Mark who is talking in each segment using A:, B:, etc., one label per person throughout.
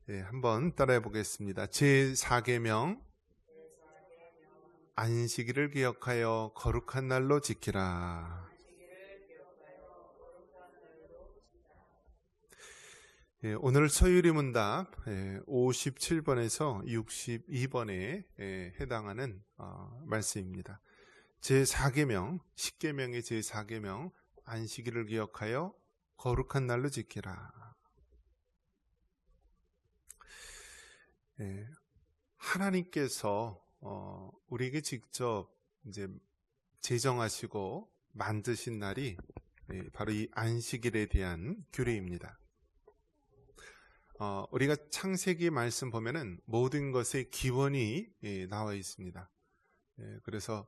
A: 한번 따라해 보겠습니다. 제4계명 안식일을 기억하여 거룩한 날로 지키라. 오늘 서유리 문답 57번에서 62번에 해당하는 말씀입니다. 제4계명, 10계명의 제4계명 안식일을 기억하여 거룩한 날로 지키라. 하나님께서 우리에게 직접 이제 제정하시고 만드신 날이 바로 이 안식일에 대한 규례입니다. 우리가 창세기 말씀 보면은 모든 것의 기원이 나와 있습니다. 그래서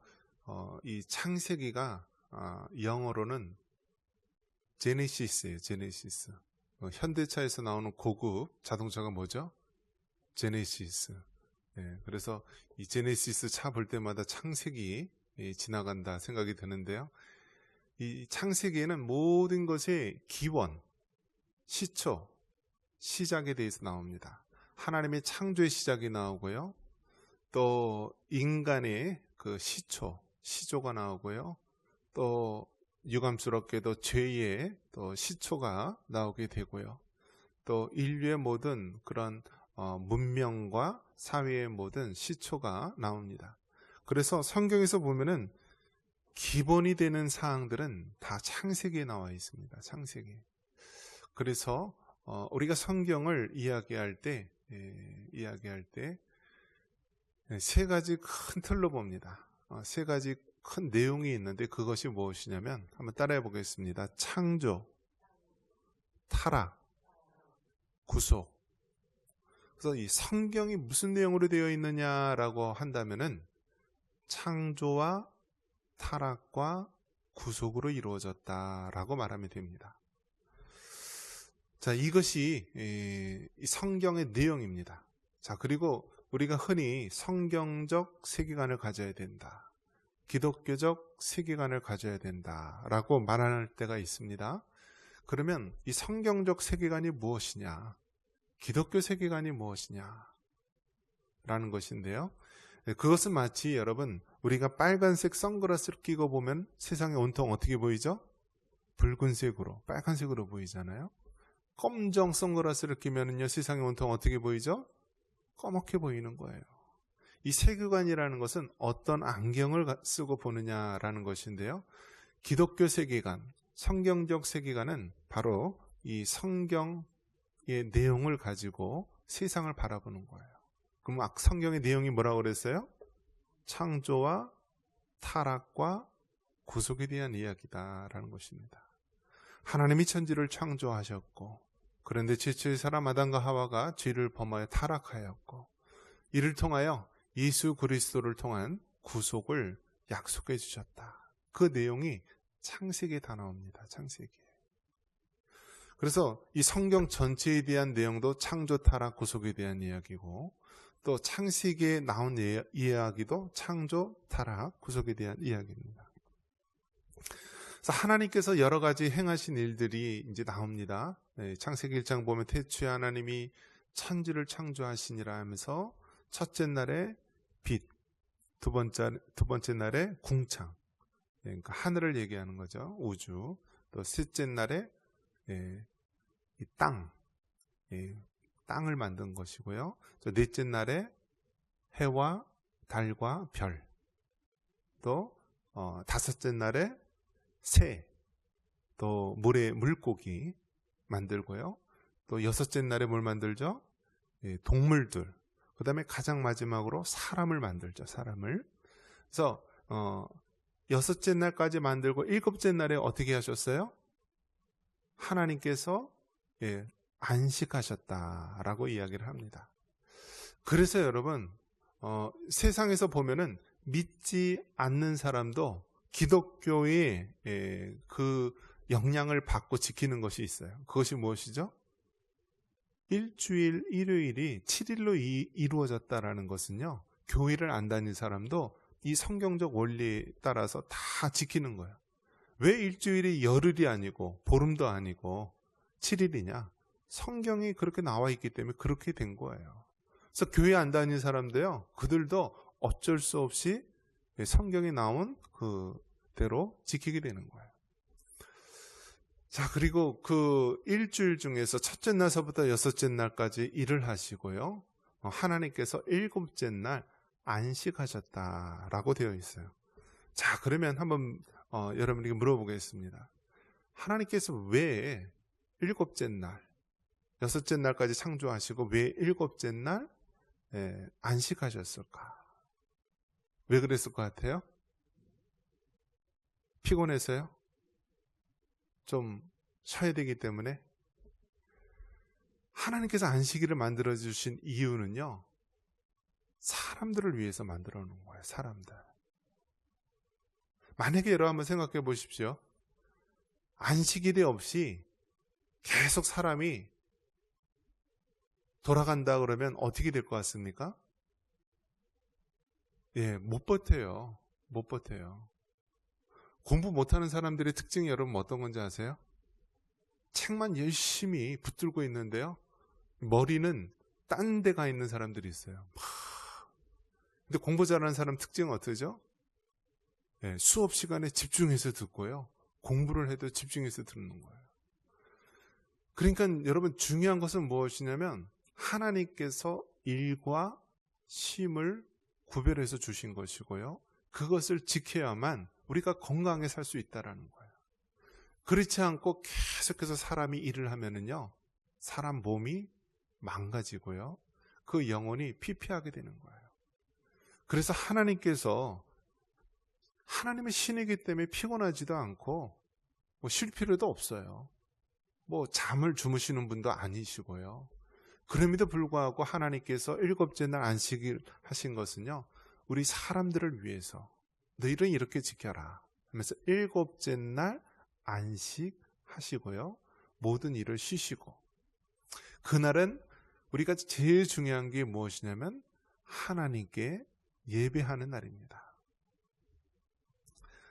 A: 이 창세기가 영어로는 제네시스예요. 제네시스. 현대차에서 나오는 고급 자동차가 뭐죠? 제네시스. 그래서 이 제네시스 차 볼 때마다 창세기 지나간다 생각이 드는데요. 이 창세기에는 모든 것의 기원, 시초, 시작에 대해서 나옵니다. 하나님의 창조의 시작이 나오고요. 또 인간의 그 시조가 나오고요. 또 유감스럽게도 죄의 또 시초가 나오게 되고요. 또 인류의 모든 그런 문명과 사회의 모든 시초가 나옵니다. 그래서 성경에서 보면은 기본이 되는 사항들은 다 창세기에 나와 있습니다. 창세기. 그래서 우리가 성경을 이야기할 때 세 가지 큰 틀로 봅니다. 세 가지 큰 내용이 있는데 그것이 무엇이냐면 한번 따라해 보겠습니다. 창조, 타락, 구속. 그래서 이 성경이 무슨 내용으로 되어 있느냐라고 한다면은 창조와 타락과 구속으로 이루어졌다라고 말하면 됩니다. 자, 이것이 이 성경의 내용입니다. 자, 그리고 우리가 흔히 성경적 세계관을 가져야 된다, 기독교적 세계관을 가져야 된다라고 말할 때가 있습니다. 그러면 이 성경적 세계관이 무엇이냐, 기독교 세계관이 무엇이냐 라는 것인데요. 그것은 마치 여러분, 우리가 빨간색 선글라스를 끼고 보면 세상이 온통 어떻게 보이죠? 붉은색으로, 빨간색으로 보이잖아요. 검정 선글라스를 끼면은요, 세상이 온통 어떻게 보이죠? 검게 보이는 거예요. 이 세계관이라는 것은 어떤 안경을 쓰고 보느냐라는 것인데요. 기독교 세계관, 성경적 세계관은 바로 이 성경의 내용을 가지고 세상을 바라보는 거예요. 그럼 성경의 내용이 뭐라고 그랬어요? 창조와 타락과 구속에 대한 이야기다라는 것입니다. 하나님이 천지를 창조하셨고, 그런데 최초의 사람 아담과 하와가 죄를 범하여 타락하였고, 이를 통하여 예수 그리스도를 통한 구속을 약속해 주셨다. 그 내용이 창세기에 다 나옵니다. 창세기에. 그래서 이 성경 전체에 대한 내용도 창조, 타락, 구속에 대한 이야기고, 또 창세기에 나온 이야기도 창조, 타락, 구속에 대한 이야기입니다. 그래서 하나님께서 여러 가지 행하신 일들이 이제 나옵니다. 창세기 1장 보면 태초에 하나님이 천지를 창조하시니라 하면서 첫째 날에 빛, 두 번째 날에 궁창, 그러니까 하늘을 얘기하는 거죠. 우주. 또 셋째 날에 이 땅을 만든 것이고요. 또 넷째 날에 해와 달과 별. 또 다섯째 날에 새, 또 물고기 만들고요. 또 여섯째 날에 뭘 만들죠? 동물들. 그 다음에 가장 마지막으로 사람을 만들죠. 사람을. 그래서 여섯째 날까지 만들고 일곱째 날에 어떻게 하셨어요? 하나님께서 안식하셨다라고 이야기를 합니다. 그래서 여러분, 세상에서 보면은 믿지 않는 사람도 기독교의 그 영향을 받고 지키는 것이 있어요. 그것이 무엇이죠? 일주일 일요일이 7일로 이루어졌다라는 것은요, 교회를 안 다닌 사람도 이 성경적 원리에 따라서 다 지키는 거예요. 왜 일주일이 열흘이 아니고 보름도 아니고 7일이냐? 성경이 그렇게 나와 있기 때문에 그렇게 된 거예요. 그래서 교회 안 다니는 사람도요, 그들도 어쩔 수 없이 성경에 나온 그대로 지키게 되는 거예요. 자, 그리고 그 일주일 중에서 첫째 날서부터 여섯째 날까지 일을 하시고요, 하나님께서 일곱째 날 안식하셨다라고 되어 있어요. 자, 그러면 한번 여러분에게 물어보겠습니다. 하나님께서 왜 일곱째 날, 여섯째 날까지 창조하시고 왜 일곱째 날 안식하셨을까? 왜 그랬을 것 같아요? 피곤해서요? 좀 쉬어야 되기 때문에? 하나님께서 안식일을 만들어주신 이유는요, 사람들을 위해서 만들어 놓은 거예요. 사람들. 만약에 여러분 한번 생각해 보십시오. 안식일이 없이 계속 사람이 돌아간다 그러면 어떻게 될 것 같습니까? 못 버텨요. 못 버텨요. 공부 못하는 사람들의 특징이 여러분 어떤 건지 아세요? 책만 열심히 붙들고 있는데요, 머리는 딴 데 가 있는 사람들이 있어요. 근데 공부 잘하는 사람 특징은 어떠죠? 수업 시간에 집중해서 듣고요, 공부를 해도 집중해서 듣는 거예요. 그러니까 여러분, 중요한 것은 무엇이냐면 하나님께서 일과 쉼을 구별해서 주신 것이고요, 그것을 지켜야만 우리가 건강하게 살 수 있다는 거예요. 그렇지 않고 계속해서 사람이 일을 하면은요, 사람 몸이 망가지고요, 그 영혼이 피폐하게 되는 거예요. 그래서 하나님께서, 하나님의 신이기 때문에 피곤하지도 않고 쉴 필요도 없어요. 잠을 주무시는 분도 아니시고요. 그럼에도 불구하고 하나님께서 일곱째 날 안식일 하신 것은요, 우리 사람들을 위해서 너희는 이렇게 지켜라 하면서 일곱째 날 안식하시고요, 모든 일을 쉬시고, 그날은 우리가 제일 중요한 게 무엇이냐면 하나님께 예배하는 날입니다.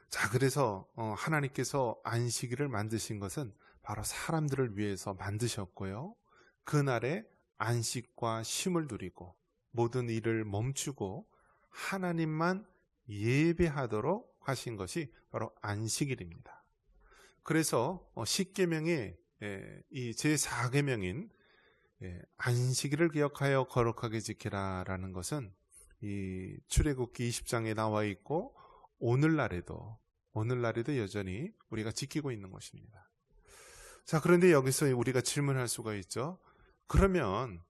A: 자, 그래서 하나님께서 안식일을 만드신 것은 바로 사람들을 위해서 만드셨고요, 그날에 안식과 쉼을 누리고 모든 일을 멈추고 하나님만 예배하도록 하신 것이 바로 안식일입니다. 그래서 십계명의 이 제4계명인 안식일을 기억하여 거룩하게 지키라라는 것은 이 출애굽기 20장에 나와 있고 오늘날에도 여전히 우리가 지키고 있는 것입니다. 자, 그런데 여기서 우리가 질문할 수가 있죠. 그러면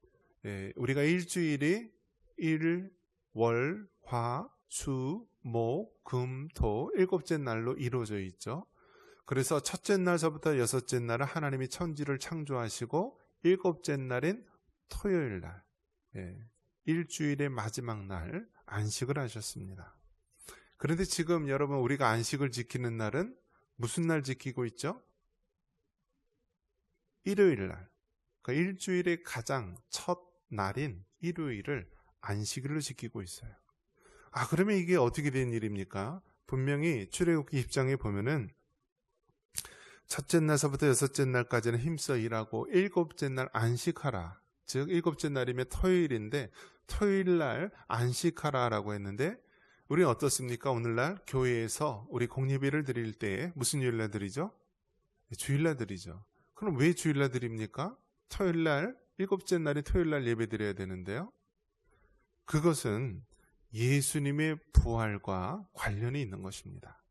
A: 우리가 일주일이 일, 월, 화, 수, 목, 금, 토 일곱째 날로 이루어져 있죠. 그래서 첫째 날서부터 여섯째 날은 하나님이 천지를 창조하시고 일곱째 날인 토요일 날, 일주일의 마지막 날 안식을 하셨습니다. 그런데 지금 여러분, 우리가 안식을 지키는 날은 무슨 날 지키고 있죠? 일요일 날. 그 일주일의 가장 첫 날인 일요일을 안식일로 지키고 있어요. 그러면 이게 어떻게 된 일입니까? 분명히 출애굽기 10장에 보면은 첫째 날서부터 여섯째 날까지는 힘써 일하고 일곱째 날 안식하라. 즉 일곱째 날이면 토요일인데 토요일 날 안식하라라고 했는데, 우리는 어떻습니까? 오늘날 교회에서 우리 공예배를 드릴 때 무슨 요일날 드리죠? 주일날 드리죠. 그럼 왜 주일날 드립니까? 토요일날, 일곱째 날이 토요일날 예배 드려야 되는데요, 그것은 예수님의 부활과 관련이 있는 것입니다.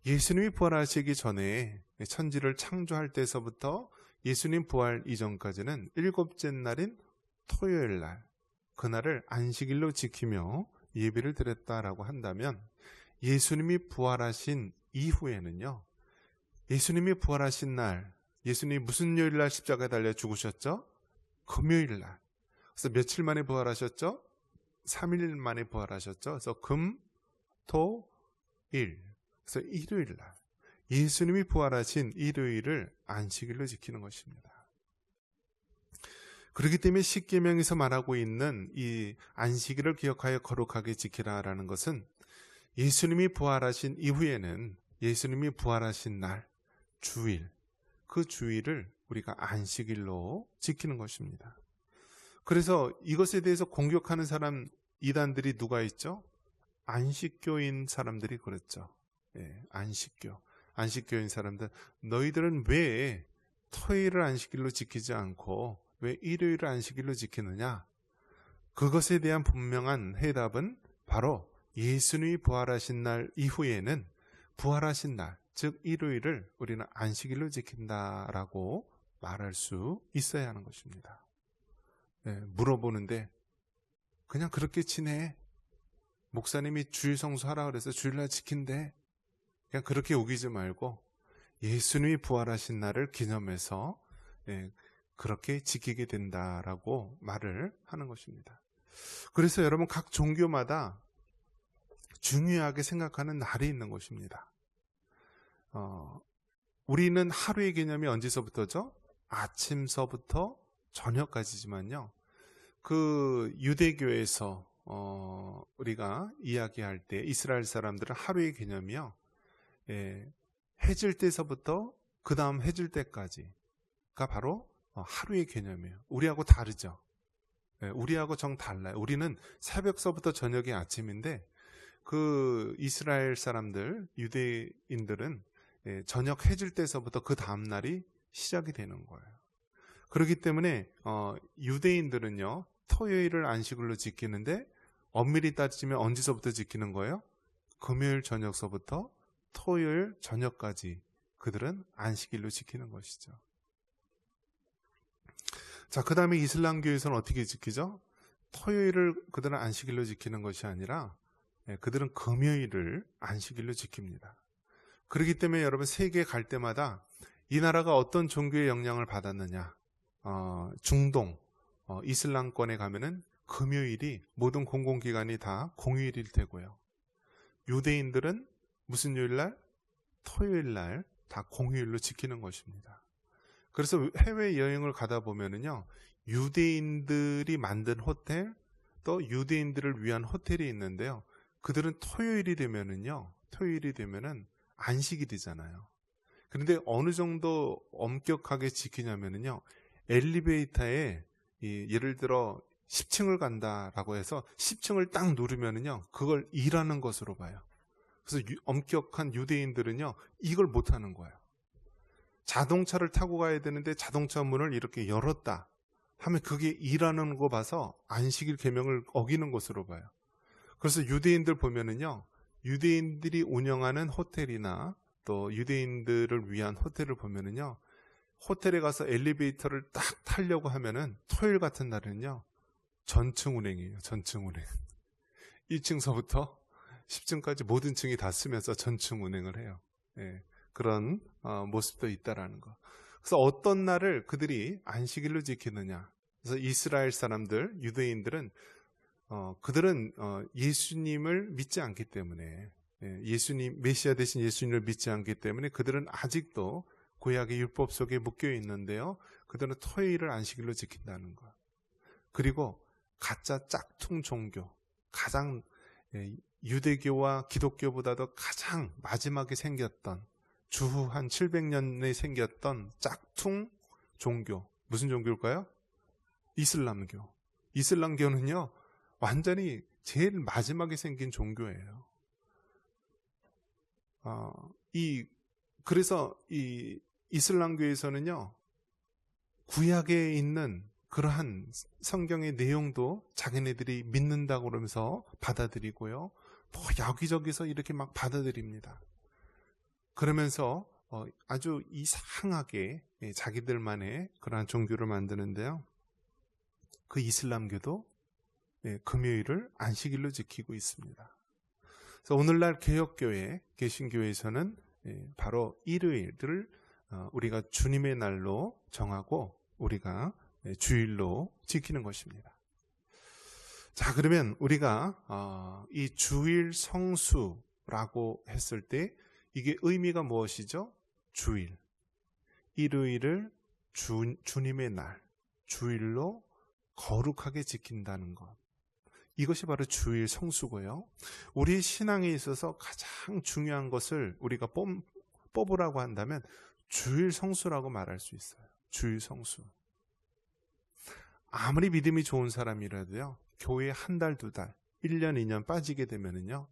A: 예수님이 부활하시기 전에 천지를 창조할 때서부터 예수님 부활 이전까지는 일곱째 날인 토요일 날, 그날을 안식일로 지키며 예배를 드렸다라고 한다면, 예수님이 부활하신 이후에는요, 예수님이 부활하신 날, 예수님이 무슨 요일 날 십자가에 달려 죽으셨죠? 금요일 날. 그래서 며칠 만에 부활하셨죠? 3일 만에 부활하셨죠. 그래서 금, 토, 일. 그래서 일요일 날, 예수님이 부활하신 일요일을 안식일로 지키는 것입니다. 그렇기 때문에 십계명에서 말하고 있는 이 안식일을 기억하여 거룩하게 지키라라는 것은 예수님이 부활하신 이후에는 예수님이 부활하신 날, 주일, 그 주일을 우리가 안식일로 지키는 것입니다. 그래서 이것에 대해서 공격하는 사람 이단들이 누가 있죠? 안식교인 사람들이 그랬죠. 예, 안식교인 사람들, 너희들은 왜 토요일을 안식일로 지키지 않고 왜 일요일을 안식일로 지키느냐? 그것에 대한 분명한 해답은 바로 예수님이 부활하신 날 이후에는 부활하신 날, 즉 일요일을 우리는 안식일로 지킨다라고 말할 수 있어야 하는 것입니다. 네, 물어보는데 그냥 그렇게 지내. 목사님이 주일 성수하라 그래서 주일날 지킨대. 그냥 그렇게 우기지 말고 예수님이 부활하신 날을 기념해서 그렇게 지키게 된다라고 말을 하는 것입니다. 그래서 여러분 각 종교마다 중요하게 생각하는 날이 있는 것입니다. 우리는 하루의 개념이 언제서부터죠? 아침서부터 저녁까지지만요. 그 유대교에서 우리가 이야기할 때 이스라엘 사람들은 하루의 개념이요. 해질 때서부터 그 다음 해질 때까지가 바로 하루의 개념이에요. 우리하고 다르죠. 우리하고 정 달라요. 우리는 새벽서부터 저녁이 아침인데 그 이스라엘 사람들, 유대인들은 저녁 해질 때서부터 그 다음 날이 시작이 되는 거예요. 그렇기 때문에 유대인들은요, 토요일을 안식일로 지키는데 엄밀히 따지면 언제서부터 지키는 거예요? 금요일 저녁서부터 토요일 저녁까지 그들은 안식일로 지키는 것이죠. 자, 그 다음에 이슬람교에서는 어떻게 지키죠? 토요일을 그들은 안식일로 지키는 것이 아니라 그들은 금요일을 안식일로 지킵니다. 그렇기 때문에 여러분 세계 갈 때마다 이 나라가 어떤 종교의 영향을 받았느냐, 중동, 이슬람권에 가면은 금요일이 모든 공공기관이 다 공휴일일 테고요. 유대인들은 무슨 요일날? 토요일날 다 공휴일로 지키는 것입니다. 그래서 해외여행을 가다 보면은요, 유대인들이 만든 호텔, 또 유대인들을 위한 호텔이 있는데요. 그들은 토요일이 되면은 안식일이잖아요. 그런데 어느 정도 엄격하게 지키냐면은요, 엘리베이터에 예를 들어 10층을 간다라고 해서 10층을 딱 누르면은요, 그걸 일하는 것으로 봐요. 그래서 엄격한 유대인들은요, 이걸 못하는 거예요. 자동차를 타고 가야 되는데 자동차 문을 이렇게 열었다 하면 그게 일하는 거 봐서 안식일 계명을 어기는 것으로 봐요. 그래서 유대인들 보면은요, 유대인들이 운영하는 호텔이나 또 유대인들을 위한 호텔을 보면은요, 호텔에 가서 엘리베이터를 딱 타려고 하면은 토요일 같은 날은요, 전층 운행이에요. 전층 운행. 1층서부터 10층까지 모든 층이 다 쓰면서 전층 운행을 해요. 그런 모습도 있다라는 거. 그래서 어떤 날을 그들이 안식일로 지키느냐. 그래서 이스라엘 사람들, 유대인들은 그들은 예수님을 믿지 않기 때문에, 메시아 대신 예수님을 믿지 않기 때문에 그들은 아직도 구약의 율법 속에 묶여 있는데요. 그들은 토요일을 안식일로 지킨다는 것. 그리고 가짜 짝퉁 종교, 가장 유대교와 기독교보다도 가장 마지막에 생겼던, 주후 한 700년에 생겼던 짝퉁 종교. 무슨 종교일까요? 이슬람교. 이슬람교는요, 완전히 제일 마지막에 생긴 종교예요. 그래서 이 이슬람교에서는요, 구약에 있는 그러한 성경의 내용도 자기네들이 믿는다고 그러면서 받아들이고요, 또 여기저기서 이렇게 막 받아들입니다. 그러면서 아주 이상하게 자기들만의 그러한 종교를 만드는데요, 그 이슬람교도 금요일을 안식일로 지키고 있습니다. 그래서 오늘날 개혁교회, 개신교에서는 바로 일요일을 우리가 주님의 날로 정하고 우리가 주일로 지키는 것입니다. 자, 그러면 우리가 이 주일 성수라고 했을 때 이게 의미가 무엇이죠? 주일, 일요일을 주님의 날, 주일로 거룩하게 지킨다는 것. 이것이 바로 주일 성수고요. 우리 신앙에 있어서 가장 중요한 것을 우리가 뽑으라고 한다면 주일 성수라고 말할 수 있어요. 주일 성수. 아무리 믿음이 좋은 사람이라도요, 교회에 한 달, 두 달, 1년, 2년 빠지게 되면은요,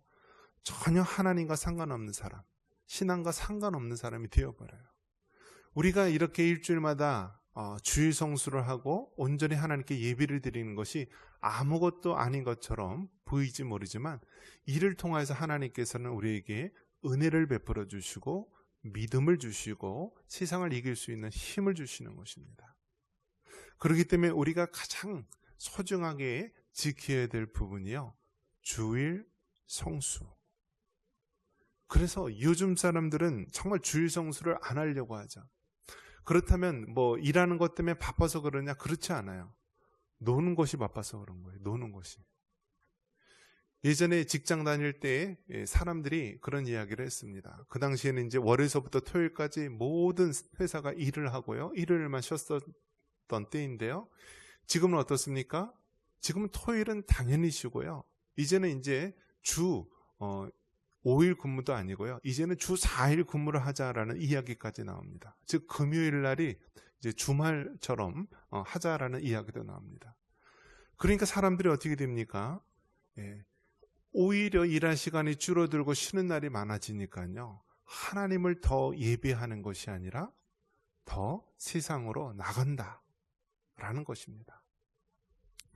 A: 전혀 하나님과 상관없는 사람, 신앙과 상관없는 사람이 되어버려요. 우리가 이렇게 일주일마다 주일 성수를 하고 온전히 하나님께 예배를 드리는 것이 아무것도 아닌 것처럼 보이지 모르지만, 이를 통해서 하나님께서는 우리에게 은혜를 베풀어 주시고 믿음을 주시고 세상을 이길 수 있는 힘을 주시는 것입니다. 그렇기 때문에 우리가 가장 소중하게 지켜야 될 부분이요, 주일 성수. 그래서 요즘 사람들은 정말 주일 성수를 안 하려고 하죠. 그렇다면 뭐 일하는 것 때문에 바빠서 그러냐? 그렇지 않아요. 노는 것이 바빠서 그런 거예요. 노는 것이. 예전에 직장 다닐 때 사람들이 그런 이야기를 했습니다. 그 당시에는 이제 월요일서부터 토요일까지 모든 회사가 일을 하고요, 일요일만 쉬었던 때인데요. 지금은 어떻습니까? 지금은 토요일은 당연히 쉬고요. 이제는 이제 주 5일 근무도 아니고요, 이제는 주 4일 근무를 하자라는 이야기까지 나옵니다. 즉 금요일 날이 이제 주말처럼 하자라는 이야기도 나옵니다. 그러니까 사람들이 어떻게 됩니까? 오히려 일할 시간이 줄어들고 쉬는 날이 많아지니까요, 하나님을 더 예배하는 것이 아니라 더 세상으로 나간다라는 것입니다.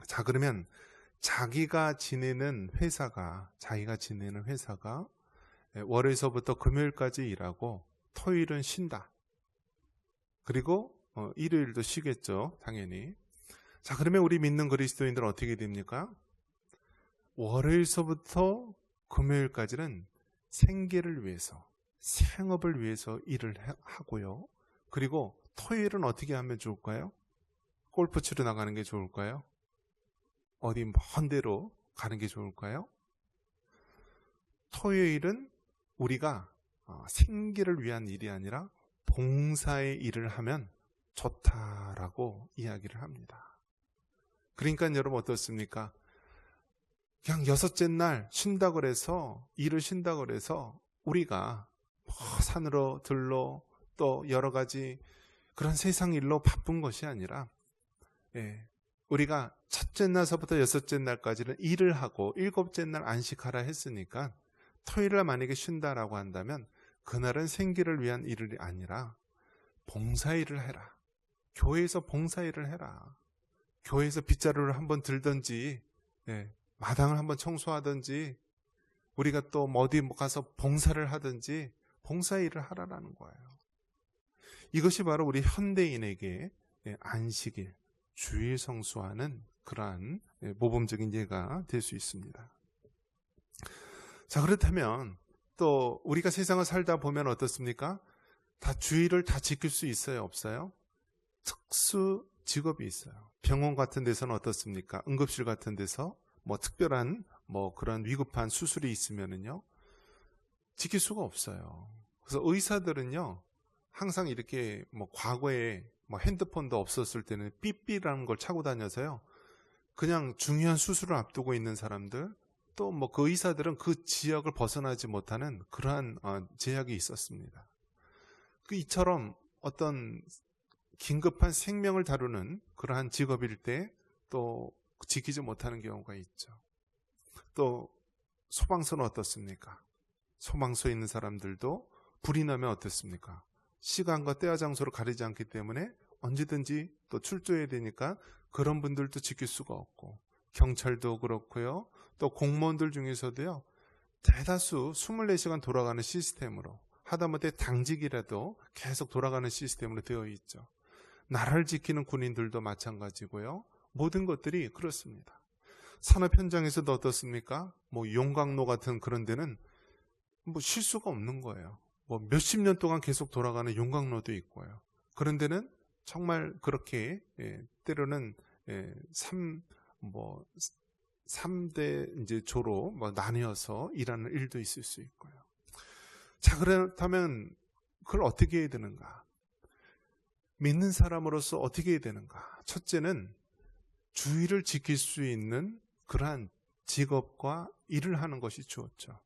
A: 자, 그러면 자기가 지내는 회사가 월요일서부터 금요일까지 일하고 토요일은 쉰다. 그리고 일요일도 쉬겠죠, 당연히. 자, 그러면 우리 믿는 그리스도인들은 어떻게 됩니까? 월요일서부터 금요일까지는 생계를 위해서, 생업을 위해서 일을 하고요. 그리고 토요일은 어떻게 하면 좋을까요? 골프 치러 나가는 게 좋을까요? 어디 먼 데로 가는 게 좋을까요? 토요일은 우리가 생계를 위한 일이 아니라 봉사의 일을 하면 좋다라고 이야기를 합니다. 그러니까 여러분 어떻습니까? 그냥 여섯째 날 쉰다고 그래서, 일을 쉰다고 그래서 우리가 산으로 들러 또 여러 가지 그런 세상 일로 바쁜 것이 아니라, 우리가 첫째 날서부터 여섯째 날까지는 일을 하고 일곱째 날 안식하라 했으니까 토요일 날 만약에 쉰다라고 한다면 그날은 생계를 위한 일이 아니라 봉사일을 해라. 교회에서 봉사일을 해라. 교회에서 빗자루를 한번 들든지, 마당을 한번 청소하든지, 우리가 또 어디 가서 봉사를 하든지 봉사일을 하라라는 거예요. 이것이 바로 우리 현대인에게 안식일, 주일 성수하는 그러한 모범적인 예가 될 수 있습니다. 자, 그렇다면 또 우리가 세상을 살다 보면 어떻습니까? 다 주일을 다 지킬 수 있어요, 없어요? 특수 직업이 있어요. 병원 같은 데서는 어떻습니까? 응급실 같은 데서 뭐 특별한 그런 위급한 수술이 있으면은요, 지킬 수가 없어요. 그래서 의사들은요, 항상 이렇게 과거에 핸드폰도 없었을 때는 삐삐라는 걸 차고 다녀서요, 그냥 중요한 수술을 앞두고 있는 사람들, 또 그 의사들은 그 지역을 벗어나지 못하는 그러한 제약이 있었습니다. 이처럼 어떤 긴급한 생명을 다루는 그러한 직업일 때 또 지키지 못하는 경우가 있죠. 또 소방서는 어떻습니까? 소방서에 있는 사람들도 불이 나면 어떻습니까? 시간과 때와 장소를 가리지 않기 때문에 언제든지 또 출조해야 되니까 그런 분들도 지킬 수가 없고, 경찰도 그렇고요, 또 공무원들 중에서도요, 대다수 24시간 돌아가는 시스템으로, 하다못해 당직이라도 계속 돌아가는 시스템으로 되어 있죠. 나라를 지키는 군인들도 마찬가지고요, 모든 것들이 그렇습니다. 산업 현장에서도 어떻습니까? 용광로 같은 그런 데는 쉴 수가 없는 거예요. 몇십 년 동안 계속 돌아가는 용광로도 있고요. 그런 데는 정말 그렇게 때로는 3대 이제 조로 나뉘어서 일하는 일도 있을 수 있고요. 자, 그렇다면 그걸 어떻게 해야 되는가? 믿는 사람으로서 어떻게 해야 되는가? 첫째는 주의를 지킬 수 있는 그러한 직업과 일을 하는 것이 좋죠.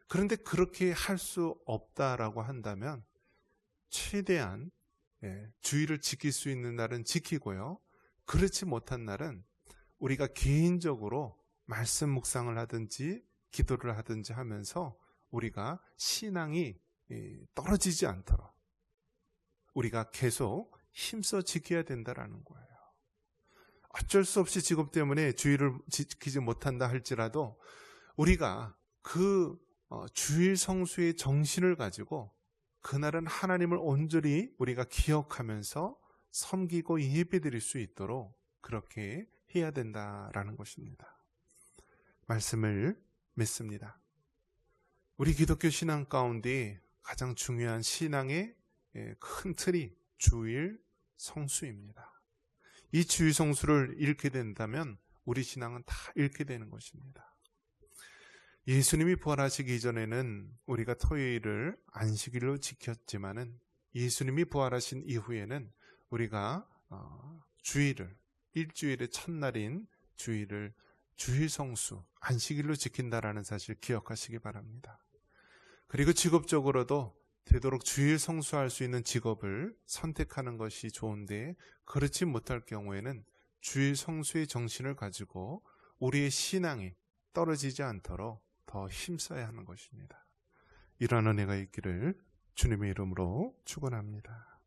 A: 그런데 그렇게 할 수 없다라고 한다면 최대한 주일을 지킬 수 있는 날은 지키고요. 그렇지 못한 날은 우리가 개인적으로 말씀 묵상을 하든지 기도를 하든지 하면서 우리가 신앙이 떨어지지 않도록 우리가 계속 힘써 지켜야 된다라는 거예요. 어쩔 수 없이 직업 때문에 주일을 지키지 못한다 할지라도 우리가 그 주일 성수의 정신을 가지고 그날은 하나님을 온전히 우리가 기억하면서 섬기고 예배드릴 수 있도록 그렇게 해야 된다라는 것입니다. 말씀을 맺습니다. 우리 기독교 신앙 가운데 가장 중요한 신앙의 큰 틀이 주일 성수입니다. 이 주일 성수를 잃게 된다면 우리 신앙은 다 잃게 되는 것입니다. 예수님이 부활하시기 이전에는 우리가 토요일을 안식일로 지켰지만은 예수님이 부활하신 이후에는 우리가 주일을 일주일의 첫날인 주일을 주일 성수 안식일로 지킨다라는 사실 기억하시기 바랍니다. 그리고 직업적으로도 되도록 주일 성수할 수 있는 직업을 선택하는 것이 좋은데 그렇지 못할 경우에는 주일 성수의 정신을 가지고 우리의 신앙이 떨어지지 않도록 더 힘써야 하는 것입니다. 이런 은혜가 있기를 주님의 이름으로 축원합니다.